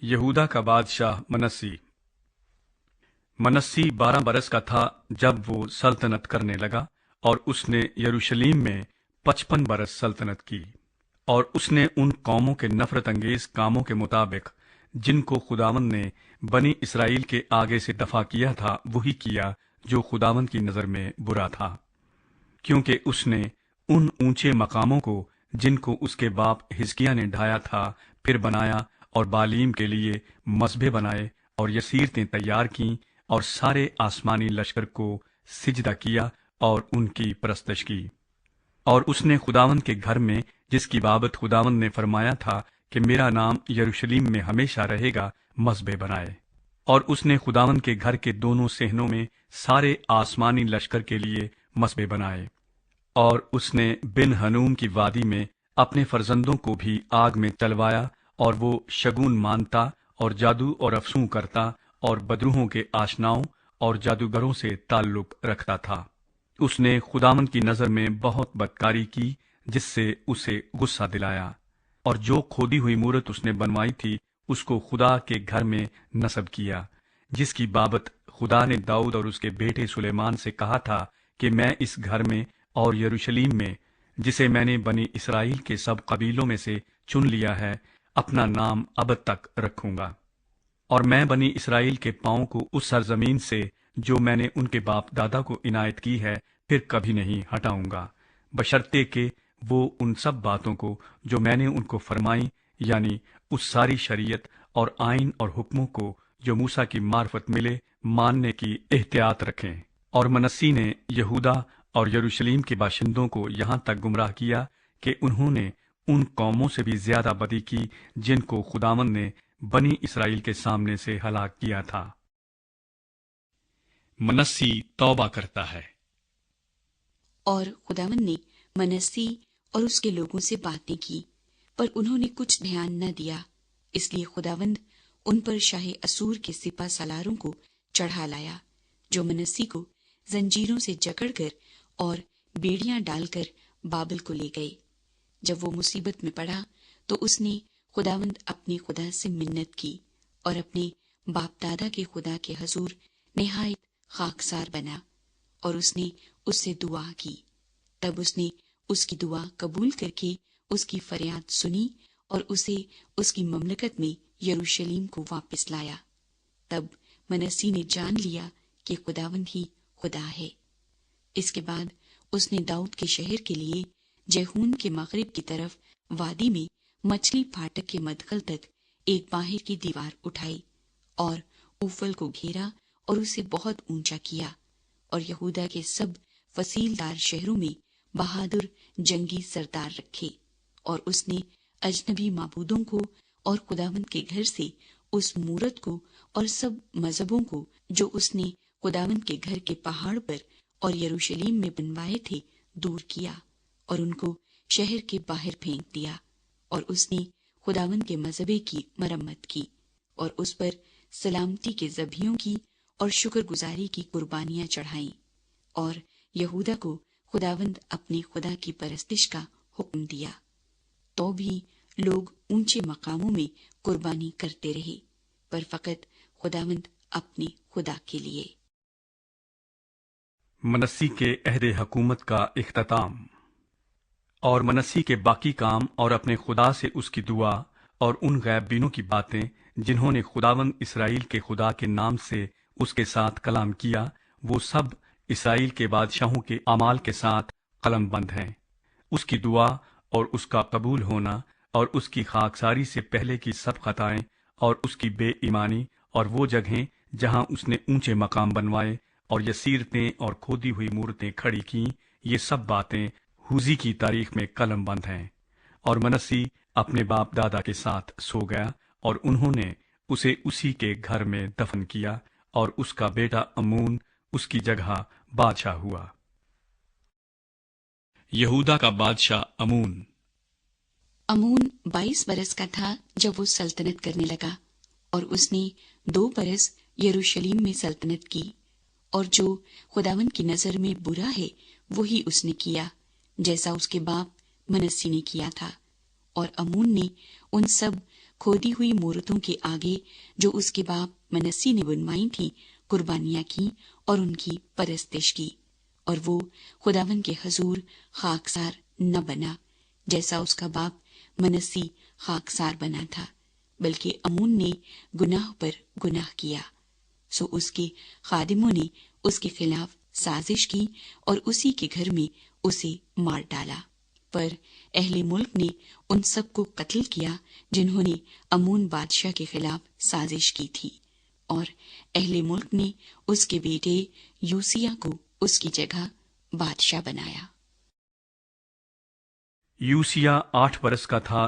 یہودا کا بادشاہ منسی 12 برس کا تھا جب وہ سلطنت کرنے لگا، اور اس نے یروشلیم میں 55 برس سلطنت کی، اور اس نے ان قوموں کے نفرت انگیز کاموں کے مطابق جن کو خداوند نے بنی اسرائیل کے آگے سے دفع کیا تھا وہی کیا جو خداوند کی نظر میں برا تھا، کیونکہ اس نے ان اونچے مقاموں کو جن کو اس کے باپ حزقیہ نے ڈھایا تھا پھر بنایا، اور بالیم کے لیے مذبح بنائے اور یسیرتیں تیار کیں، اور سارے آسمانی لشکر کو سجدہ کیا اور ان کی پرستش کی۔ اور اس نے خداوند کے گھر میں جس کی بابت خداوند نے فرمایا تھا کہ میرا نام یروشلیم میں ہمیشہ رہے گا، مذبح بنائے، اور اس نے خداوند کے گھر کے دونوں صحنوں میں سارے آسمانی لشکر کے لیے مذبح بنائے۔ اور اس نے بن ہنوم کی وادی میں اپنے فرزندوں کو بھی آگ میں چلوایا، اور وہ شگون مانتا اور جادو اور افسوں کرتا اور بدروحوں کے آشناؤں اور جادوگروں سے تعلق رکھتا تھا۔ اس نے خداوند کی نظر میں بہت بدکاری کی جس سے اسے غصہ دلایا، اور جو کھودی ہوئی مورت اس نے بنوائی تھی اس کو خدا کے گھر میں نصب کیا، جس کی بابت خدا نے داؤد اور اس کے بیٹے سلیمان سے کہا تھا کہ میں اس گھر میں اور یروشلیم میں، جسے میں نے بنی اسرائیل کے سب قبیلوں میں سے چن لیا ہے، اپنا نام ابد تک رکھوں گا، اور میں بنی اسرائیل کے پاؤں کو اس سرزمین سے جو میں نے ان کے باپ دادا کو عنایت کی ہے پھر کبھی نہیں ہٹاؤں گا، بشرطے کہ وہ ان سب باتوں کو جو میں نے ان کو فرمائی، یعنی اس ساری شریعت اور آئین اور حکموں کو جو موسیٰ کی معرفت ملے، ماننے کی احتیاط رکھیں۔ اور منسی نے یہودا اور یروشلیم کے باشندوں کو یہاں تک گمراہ کیا کہ انہوں نے ان قوموں سے بھی زیادہ بدی کی جن کو خداوند نے بنی اسرائیل کے سامنے سے ہلاک کیا تھا۔ منسی توبہ کرتا ہے۔ اور خداوند نے منسی اور اس کے لوگوں سے باتیں کی، پر انہوں نے کچھ دھیان نہ دیا، اس لیے خداوند ان پر شاہ اسور کے سپہ سالاروں کو چڑھا لایا، جو منسی کو زنجیروں سے جکڑ کر اور بیڑیاں ڈال کر بابل کو لے گئے۔ جب وہ مصیبت میں پڑا تو اس نے خداوند اپنے خدا سے منت کی، اور اپنے باپ دادا کے خدا کے حضور نہایت خاکسار بنا، اور اس نے اس سے دعا کی۔ تب اس نے اس کی دعا قبول کر کے اس کی فریاد سنی اور اسے اس کی مملکت میں یروشلیم کو واپس لایا۔ تب منسی نے جان لیا کہ خداوند ہی خدا ہے۔ اس کے بعد اس نے داؤد کے شہر کے لیے جیہون کے مغرب کی طرف وادی میں مچھلی پھاٹک کے مدخل تک ایک باہر کی دیوار اٹھائی، اور اوفل کو گھیرا اور اسے بہت اونچا کیا، اور یہودا کے سب فصیل دار شہروں میں بہادر جنگی سردار رکھے، اور اس نے اجنبی معبودوں کو اور خداوند کے گھر سے اس مورت کو اور سب مذہبوں کو جو اس نے خداوند کے گھر کے پہاڑ پر اور یروشلیم میں بنوائے تھے دور کیا، اور ان کو شہر کے باہر پھینک دیا، اور اس نے خداوند کے مذہبے کی مرمت کی، اور اس پر سلامتی کے ذبیحوں کی اور شکر گزاری کی قربانیاں چڑھائیں، اور یہودا کو خداوند اپنے خدا کی پرستش کا حکم دیا۔ تو بھی لوگ اونچے مقاموں میں قربانی کرتے رہے، پر فقط خداوند اپنے خدا کے لیے۔ منسی کے عہد حکومت کا اختتام۔ اور منسی کے باقی کام اور اپنے خدا سے اس کی دعا اور ان غیب بینوں کی باتیں جنہوں نے خداوند اسرائیل کے خدا کے نام سے اس کے ساتھ کلام کیا، وہ سب اسرائیل کے بادشاہوں کے اعمال کے ساتھ قلم بند ہیں۔ اس کی دعا اور اس کا قبول ہونا اور اس کی خاکساری سے پہلے کی سب خطائیں اور اس کی بے ایمانی اور وہ جگہیں جہاں اس نے اونچے مقام بنوائے اور یسیرتیں اور کھودی ہوئی مورتیں کھڑی کیں، یہ سب باتیں ہوزی کی تاریخ میں قلم بند ہیں۔ اور منسی اپنے باپ دادا کے ساتھ سو گیا، اور انہوں نے اسے اسی کے گھر میں دفن کیا، اور اس کا بیٹا امون اس کی جگہ بادشاہ ہوا۔ یہودا کا بادشاہ امون 22 برس کا تھا جب وہ سلطنت کرنے لگا، اور اس نے 2 برس یروشلیم میں سلطنت کی، اور جو خداوند کی نظر میں برا ہے وہی اس نے کیا، جیسا اس کے باپ منسی نے کیا تھا۔ اور امون نے ان سب کھودی ہوئی مورتوں کے آگے جو اس کے باپ منسی نے بنوائی تھی قربانیاں کی اور ان کی پرستش کی، اور وہ خداوند کے حضور خاکسار نہ بنا جیسا اس کا باپ منسی خاکسار بنا تھا، بلکہ امون نے گناہ پر گناہ کیا۔ سو اس کے خادموں نے اس کے خلاف سازش کی اور اسی کے گھر میں اسے مار ڈالا، پر اہل ملک نے ان سب کو قتل کیا جنہوں نے امون بادشاہ کے خلاف سازش کی تھی، اور اہل ملک نے اس کے بیٹے یوسیہ کو اس کی جگہ بادشاہ بنایا۔ یوسیہ 8 برس کا تھا